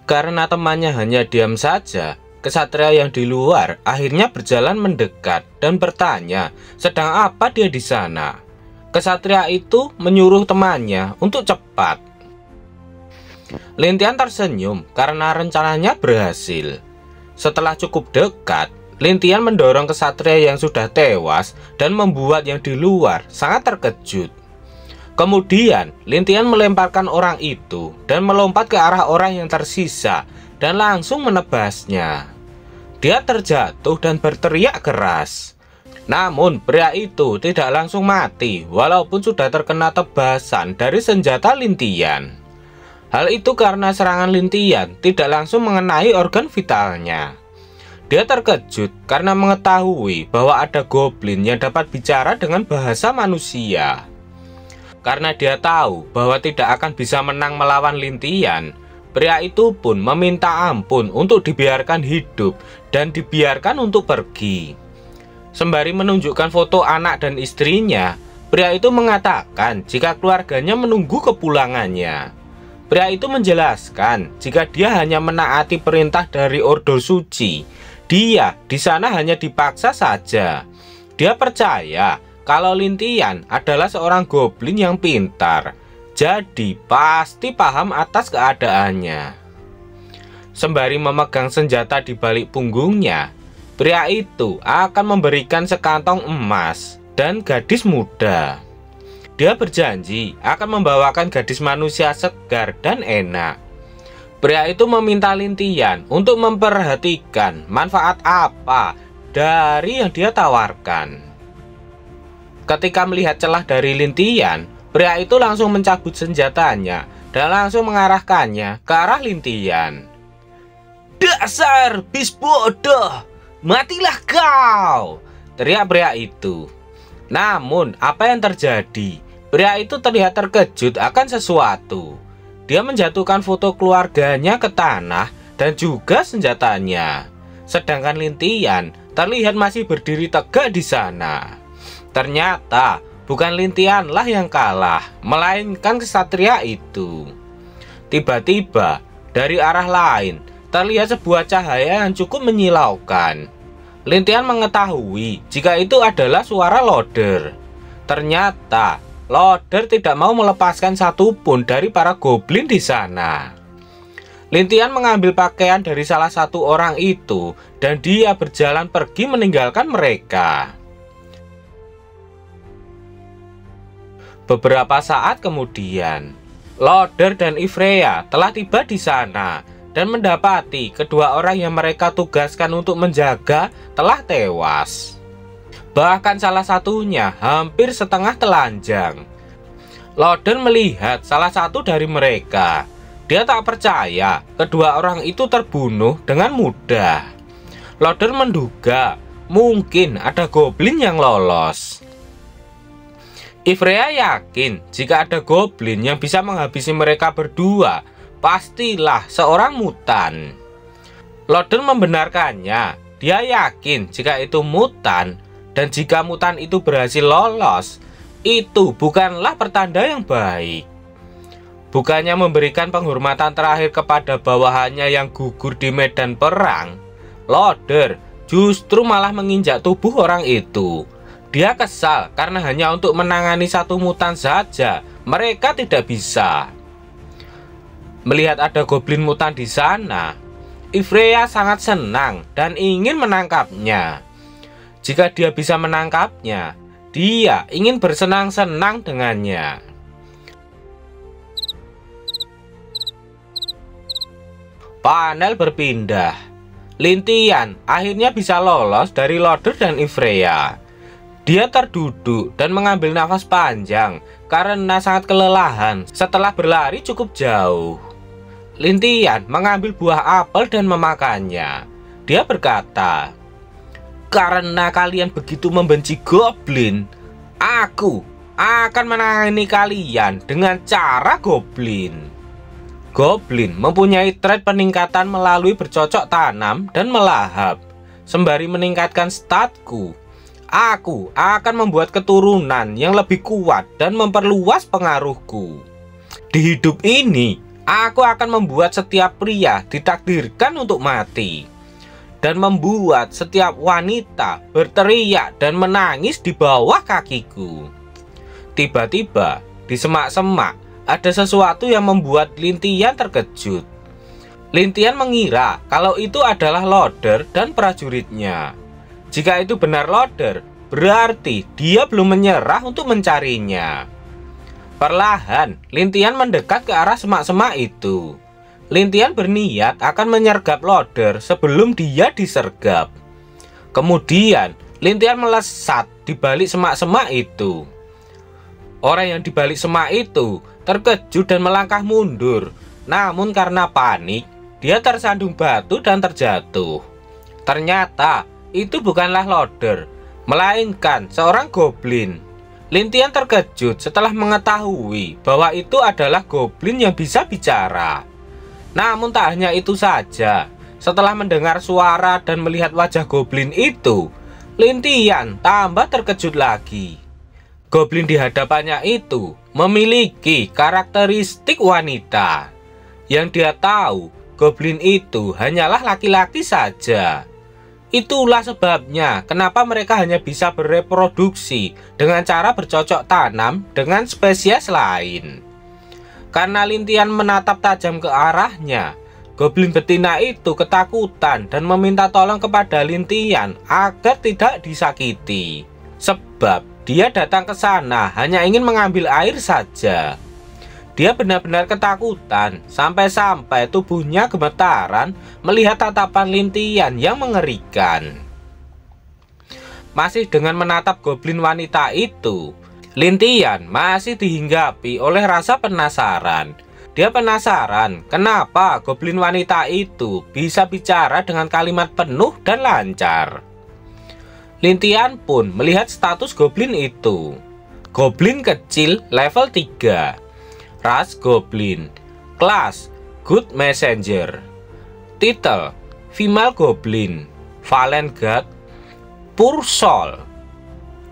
Karena temannya hanya diam saja, kesatria yang di luar akhirnya berjalan mendekat dan bertanya sedang apa dia di sana. Kesatria itu menyuruh temannya untuk cepat. Lintian tersenyum karena rencananya berhasil. Setelah cukup dekat, Lintian mendorong kesatria yang sudah tewas dan membuat yang di luar sangat terkejut. Kemudian Lintian melemparkan orang itu dan melompat ke arah orang yang tersisa dan langsung menebasnya. Dia terjatuh dan berteriak keras. Namun pria itu tidak langsung mati walaupun sudah terkena tebasan dari senjata Lintian. Hal itu karena serangan Lintian tidak langsung mengenai organ vitalnya. Dia terkejut karena mengetahui bahwa ada goblin yang dapat bicara dengan bahasa manusia. Karena dia tahu bahwa tidak akan bisa menang melawan Lintian, pria itu pun meminta ampun untuk dibiarkan hidup dan dibiarkan untuk pergi. Sembari menunjukkan foto anak dan istrinya, pria itu mengatakan jika keluarganya menunggu kepulangannya. Pria itu menjelaskan jika dia hanya menaati perintah dari Ordo Suci. Dia di sana hanya dipaksa saja. Dia percaya kalau Lintian adalah seorang goblin yang pintar, jadi pasti paham atas keadaannya. Sembari memegang senjata di balik punggungnya, pria itu akan memberikan sekantong emas dan gadis muda. Dia berjanji akan membawakan gadis manusia segar dan enak. Pria itu meminta Lintian untuk memperhatikan manfaat apa dari yang dia tawarkan. Ketika melihat celah dari Lintian, pria itu langsung mencabut senjatanya dan langsung mengarahkannya ke arah Lintian. "Dasar bis bodoh, matilah kau!" teriak pria itu. Namun apa yang terjadi? Pria itu terlihat terkejut akan sesuatu. Dia menjatuhkan foto keluarganya ke tanah dan juga senjatanya. Sedangkan Lintian terlihat masih berdiri tegak di sana. Ternyata bukan Lintianlah yang kalah, melainkan kesatria itu. Tiba-tiba dari arah lain terlihat sebuah cahaya yang cukup menyilaukan. Lintian mengetahui jika itu adalah suara Loder. Ternyata Loder tidak mau melepaskan satupun dari para goblin di sana. Lintian mengambil pakaian dari salah satu orang itu dan dia berjalan pergi meninggalkan mereka. Beberapa saat kemudian, Loder dan Ivrea telah tiba di sana dan mendapati kedua orang yang mereka tugaskan untuk menjaga telah tewas. Bahkan salah satunya hampir setengah telanjang. Loder melihat salah satu dari mereka. Dia tak percaya kedua orang itu terbunuh dengan mudah. Loder menduga mungkin ada goblin yang lolos. Ivrea yakin jika ada goblin yang bisa menghabisi mereka berdua, pastilah seorang mutan. Loder membenarkannya. Dia yakin jika itu mutan, dan jika mutan itu berhasil lolos, itu bukanlah pertanda yang baik. Bukannya memberikan penghormatan terakhir kepada bawahannya yang gugur di medan perang, Loder justru malah menginjak tubuh orang itu. Dia kesal karena hanya untuk menangani satu mutan saja mereka tidak bisa. Melihat ada goblin mutan di sana, Ivrea sangat senang dan ingin menangkapnya. Jika dia bisa menangkapnya, dia ingin bersenang-senang dengannya. Panel berpindah. Lintian akhirnya bisa lolos dari Loder dan Ivrea. Dia terduduk dan mengambil nafas panjang karena sangat kelelahan setelah berlari cukup jauh. Lintian mengambil buah apel dan memakannya. Dia berkata, "Karena kalian begitu membenci goblin, aku akan menangani kalian dengan cara goblin." Goblin mempunyai trait peningkatan melalui bercocok tanam dan melahap. Sembari meningkatkan statku, aku akan membuat keturunan yang lebih kuat dan memperluas pengaruhku. Di hidup ini, Aku akan membuat setiap pria ditakdirkan untuk mati, dan membuat setiap wanita berteriak dan menangis di bawah kakiku. Tiba-tiba di semak-semak ada sesuatu yang membuat Lintian terkejut. Lintian mengira kalau itu adalah Loder dan prajuritnya. Jika itu benar Loder, berarti dia belum menyerah untuk mencarinya. Perlahan, Lintian mendekat ke arah semak-semak itu. Lintian berniat akan menyergap Loder sebelum dia disergap. Kemudian, Lintian melesat di balik semak-semak itu. Orang yang di balik semak itu terkejut dan melangkah mundur. Namun karena panik, dia tersandung batu dan terjatuh. Ternyata, itu bukanlah Loder, melainkan seorang goblin. Lintian terkejut setelah mengetahui bahwa itu adalah goblin yang bisa bicara. Namun tak hanya itu saja, setelah mendengar suara dan melihat wajah goblin itu, Lintian tambah terkejut lagi. Goblin di hadapannya itu memiliki karakteristik wanita. Yang dia tahu, goblin itu hanyalah laki-laki saja. Itulah sebabnya kenapa mereka hanya bisa bereproduksi dengan cara bercocok tanam dengan spesies lain. Karena Lintian menatap tajam ke arahnya, goblin betina itu ketakutan dan meminta tolong kepada Lintian agar tidak disakiti. Sebab dia datang ke sana hanya ingin mengambil air saja. Dia benar-benar ketakutan, sampai-sampai tubuhnya gemetaran melihat tatapan Lintian yang mengerikan. Masih dengan menatap goblin wanita itu, Lintian masih dihinggapi oleh rasa penasaran. Dia penasaran kenapa goblin wanita itu bisa bicara dengan kalimat penuh dan lancar. Lintian pun melihat status goblin itu. Goblin kecil level 3. Ras Goblin. Kelas Good Messenger. Titel Female Goblin. Valen God, Pure Soul,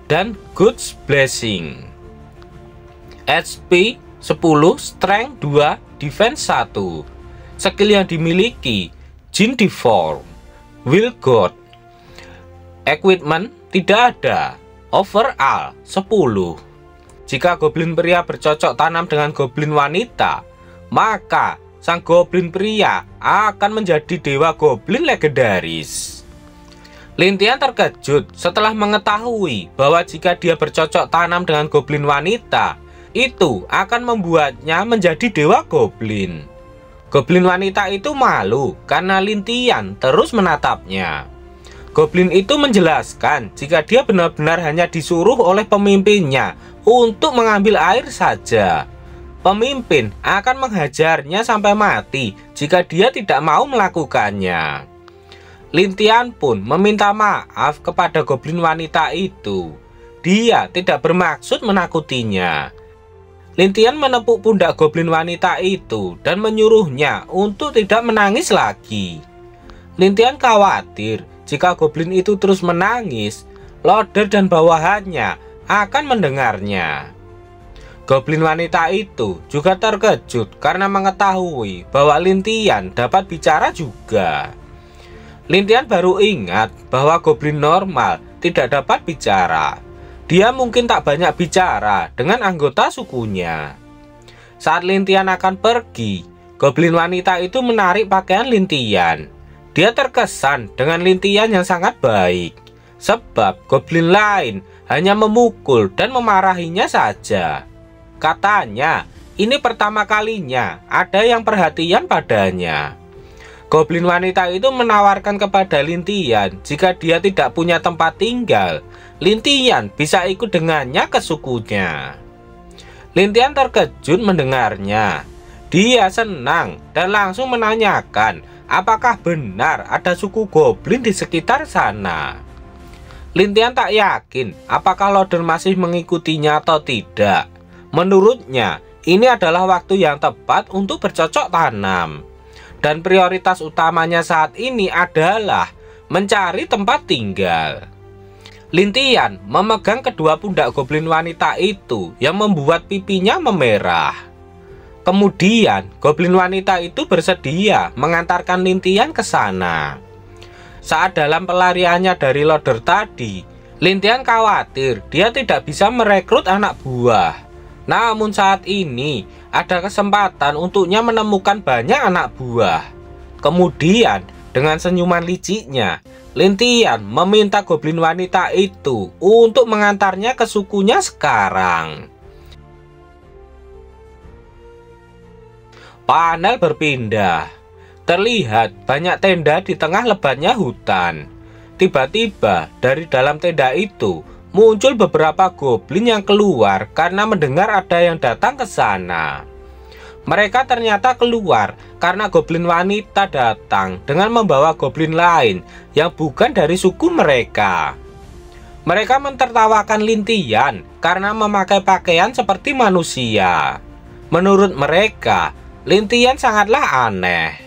dan Good Blessing. HP 10, Strength 2, Defense 1. Skill yang dimiliki Jin Deform, Will God. Equipment tidak ada. Overall 10. Jika goblin pria bercocok tanam dengan goblin wanita, maka sang goblin pria akan menjadi dewa goblin legendaris. Lintian terkejut setelah mengetahui bahwa jika dia bercocok tanam dengan goblin wanita, itu akan membuatnya menjadi dewa goblin. Goblin wanita itu malu karena Lintian terus menatapnya. Goblin itu menjelaskan jika dia benar-benar hanya disuruh oleh pemimpinnya untuk mengambil air saja. Pemimpin akan menghajarnya sampai mati jika dia tidak mau melakukannya. Lintian pun meminta maaf kepada goblin wanita itu. Dia tidak bermaksud menakutinya. Lintian menepuk pundak goblin wanita itu dan menyuruhnya untuk tidak menangis lagi. Lintian khawatir jika goblin itu terus menangis, Loder dan bawahannya akan mendengarnya. Goblin wanita itu juga terkejut karena mengetahui bahwa Lintian dapat bicara juga. Lintian baru ingat bahwa goblin normal tidak dapat bicara. Dia mungkin tak banyak bicara dengan anggota sukunya. Saat Lintian akan pergi, goblin wanita itu menarik pakaian Lintian. Dia terkesan dengan Lintian yang sangat baik, sebab goblin lain hanya memukul dan memarahinya saja. Katanya, ini pertama kalinya ada yang perhatian padanya. Goblin wanita itu menawarkan kepada Lintian jika dia tidak punya tempat tinggal, Lintian bisa ikut dengannya ke sukunya. Lintian terkejut mendengarnya. Dia senang dan langsung menanyakan apakah benar ada suku goblin di sekitar sana. Lintian tak yakin apakah Loder masih mengikutinya atau tidak. Menurutnya, ini adalah waktu yang tepat untuk bercocok tanam. Dan prioritas utamanya saat ini adalah mencari tempat tinggal. Lintian memegang kedua pundak goblin wanita itu yang membuat pipinya memerah. Kemudian goblin wanita itu bersedia mengantarkan Lintian ke sana. Saat dalam pelariannya dari loader tadi, Lintian khawatir dia tidak bisa merekrut anak buah. Namun saat ini ada kesempatan untuknya menemukan banyak anak buah. Kemudian dengan senyuman liciknya, Lintian meminta goblin wanita itu untuk mengantarnya ke sukunya sekarang. Panel berpindah. Terlihat banyak tenda di tengah lebatnya hutan. Tiba-tiba dari dalam tenda itu muncul beberapa goblin yang keluar karena mendengar ada yang datang ke sana. Mereka ternyata keluar karena goblin wanita datang dengan membawa goblin lain yang bukan dari suku mereka. Mereka mentertawakan Lintian karena memakai pakaian seperti manusia. Menurut mereka, Lintian sangatlah aneh.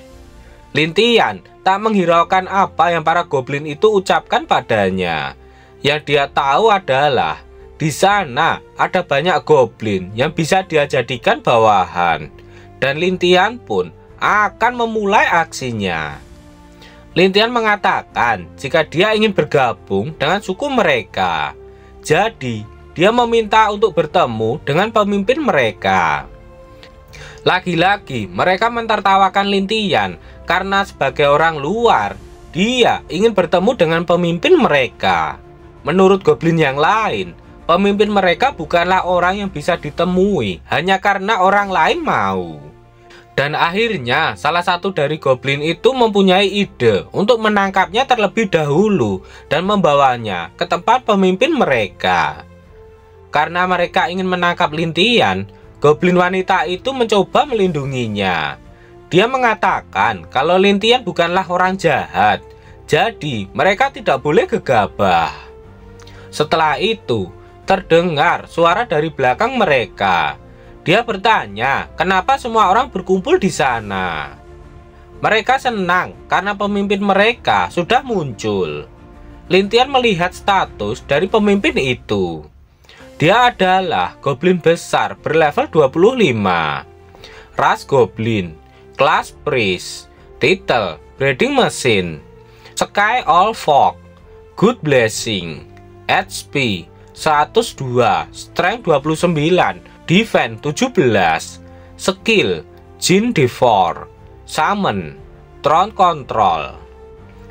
Lintian tak menghiraukan apa yang para goblin itu ucapkan padanya. Yang dia tahu adalah di sana ada banyak goblin yang bisa dia jadikan bawahan. Dan Lintian pun akan memulai aksinya. Lintian mengatakan jika dia ingin bergabung dengan suku mereka. Jadi dia meminta untuk bertemu dengan pemimpin mereka. Lagi-lagi mereka mentertawakan Lintian karena sebagai orang luar, dia ingin bertemu dengan pemimpin mereka. Menurut goblin yang lain, pemimpin mereka bukanlah orang yang bisa ditemui hanya karena orang lain mau. Dan akhirnya salah satu dari goblin itu mempunyai ide untuk menangkapnya terlebih dahulu dan membawanya ke tempat pemimpin mereka. Karena mereka ingin menangkap Lintian, goblin wanita itu mencoba melindunginya. Dia mengatakan kalau Lintian bukanlah orang jahat, jadi mereka tidak boleh gegabah. Setelah itu, terdengar suara dari belakang mereka. Dia bertanya, kenapa semua orang berkumpul di sana? Mereka senang karena pemimpin mereka sudah muncul. Lintian melihat status dari pemimpin itu. Dia adalah goblin besar berlevel 25. Ras goblin, kelas priest, titel breeding machine, sky all fog, good blessing, HP 102, strength 29, defense 17, skill Jin D4, summon, throne control,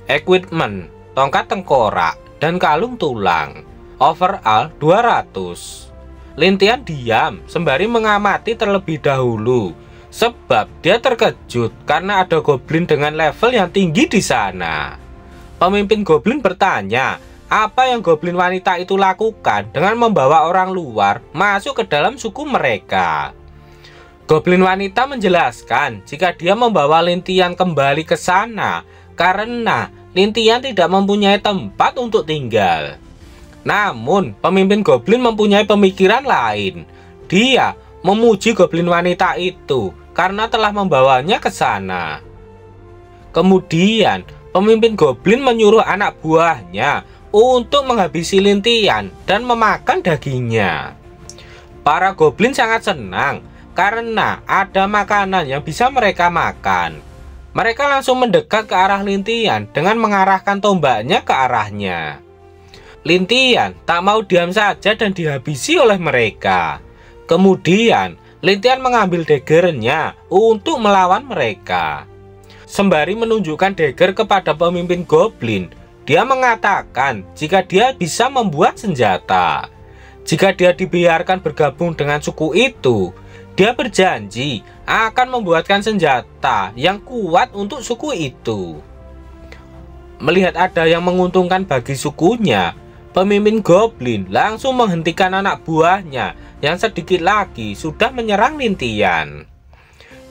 equipment, tongkat tengkorak dan kalung tulang. Overall 200. Lintian diam sembari mengamati terlebih dahulu, sebab dia terkejut karena ada goblin dengan level yang tinggi di sana. Pemimpin goblin bertanya, apa yang goblin wanita itu lakukan dengan membawa orang luar masuk ke dalam suku mereka. Goblin wanita menjelaskan jika dia membawa Lintian kembali ke sana karena Lintian tidak mempunyai tempat untuk tinggal. Namun, pemimpin goblin mempunyai pemikiran lain. Dia memuji goblin wanita itu karena telah membawanya ke sana. Kemudian, pemimpin goblin menyuruh anak buahnya untuk menghabisi Lintian dan memakan dagingnya. Para goblin sangat senang karena ada makanan yang bisa mereka makan. Mereka langsung mendekat ke arah Lintian dengan mengarahkan tombaknya ke arahnya. Lintian tak mau diam saja dan dihabisi oleh mereka. Kemudian Lintian mengambil daggernya untuk melawan mereka. Sembari menunjukkan dagger kepada pemimpin goblin, dia mengatakan jika dia bisa membuat senjata. Jika dia dibiarkan bergabung dengan suku itu, dia berjanji akan membuatkan senjata yang kuat untuk suku itu. Melihat ada yang menguntungkan bagi sukunya, pemimpin goblin langsung menghentikan anak buahnya yang sedikit lagi sudah menyerang Lintian.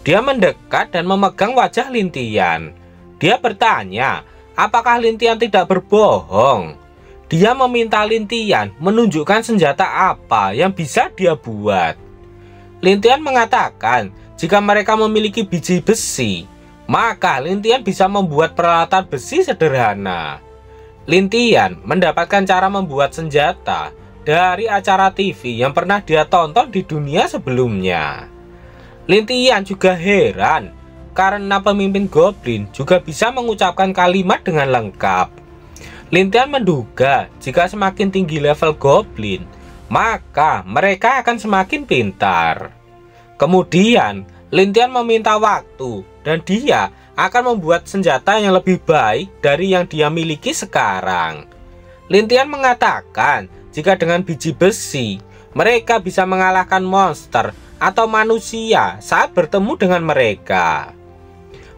Dia mendekat dan memegang wajah Lintian. Dia bertanya, apakah Lintian tidak berbohong? Dia meminta Lintian menunjukkan senjata apa yang bisa dia buat. Lintian mengatakan jika mereka memiliki biji besi, maka Lintian bisa membuat peralatan besi sederhana. Lintian mendapatkan cara membuat senjata dari acara TV yang pernah dia tonton di dunia sebelumnya. Lintian juga heran karena pemimpin goblin juga bisa mengucapkan kalimat dengan lengkap. Lintian menduga jika semakin tinggi level goblin, maka mereka akan semakin pintar. Kemudian Lintian meminta waktu dan dia akan membuat senjata yang lebih baik dari yang dia miliki sekarang. Lintian mengatakan jika dengan biji besi mereka bisa mengalahkan monster atau manusia saat bertemu dengan mereka.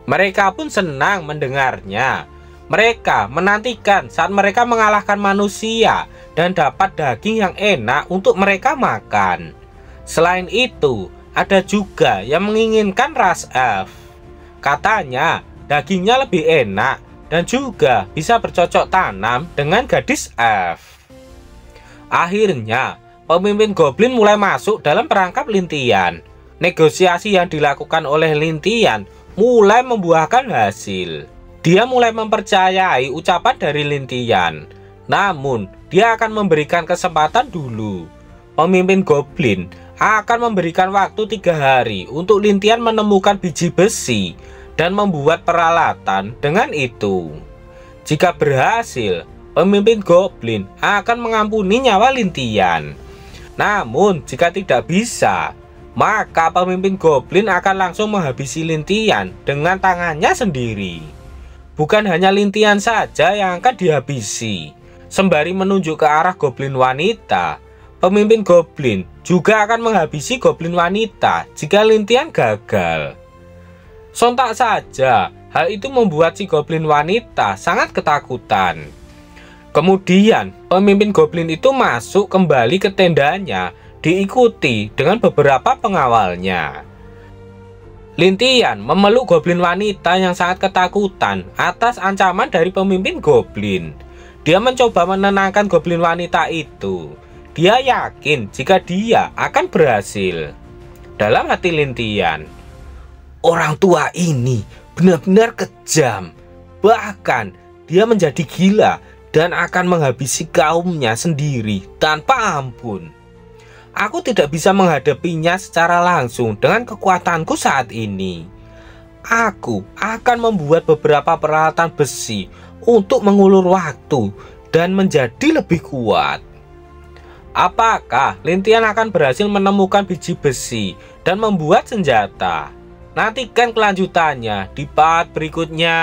Mereka pun senang mendengarnya. Mereka menantikan saat mereka mengalahkan manusia dan dapat daging yang enak untuk mereka makan. Selain itu, ada juga yang menginginkan ras elf. Katanya dagingnya lebih enak dan juga bisa bercocok tanam dengan gadis elf. Akhirnya, pemimpin goblin mulai masuk dalam perangkap Lintian. Negosiasi yang dilakukan oleh Lintian mulai membuahkan hasil. Dia mulai mempercayai ucapan dari Lintian. Namun, dia akan memberikan kesempatan dulu. Pemimpin goblin akan memberikan waktu 3 hari untuk Lintian menemukan biji besi dan membuat peralatan dengan itu. Jika berhasil, pemimpin goblin akan mengampuni nyawa Lintian. Namun, jika tidak bisa, maka pemimpin goblin akan langsung menghabisi Lintian dengan tangannya sendiri. Bukan hanya Lintian saja yang akan dihabisi. Sembari menunjuk ke arah goblin wanita, pemimpin goblin juga akan menghabisi goblin wanita jika Lintian gagal. Sontak saja, hal itu membuat si goblin wanita sangat ketakutan. Kemudian, pemimpin goblin itu masuk kembali ke tendanya, diikuti dengan beberapa pengawalnya. Lintian memeluk goblin wanita yang sangat ketakutan atas ancaman dari pemimpin goblin. Dia mencoba menenangkan goblin wanita itu. Dia yakin jika dia akan berhasil. Dalam hati Lintian, orang tua ini benar-benar kejam. Bahkan dia menjadi gila dan akan menghabisi kaumnya sendiri tanpa ampun. Aku tidak bisa menghadapinya secara langsung dengan kekuatanku saat ini. Aku akan membuat beberapa peralatan besi untuk mengulur waktu dan menjadi lebih kuat. Apakah Lintian akan berhasil menemukan biji besi dan membuat senjata? Nantikan kelanjutannya di part berikutnya.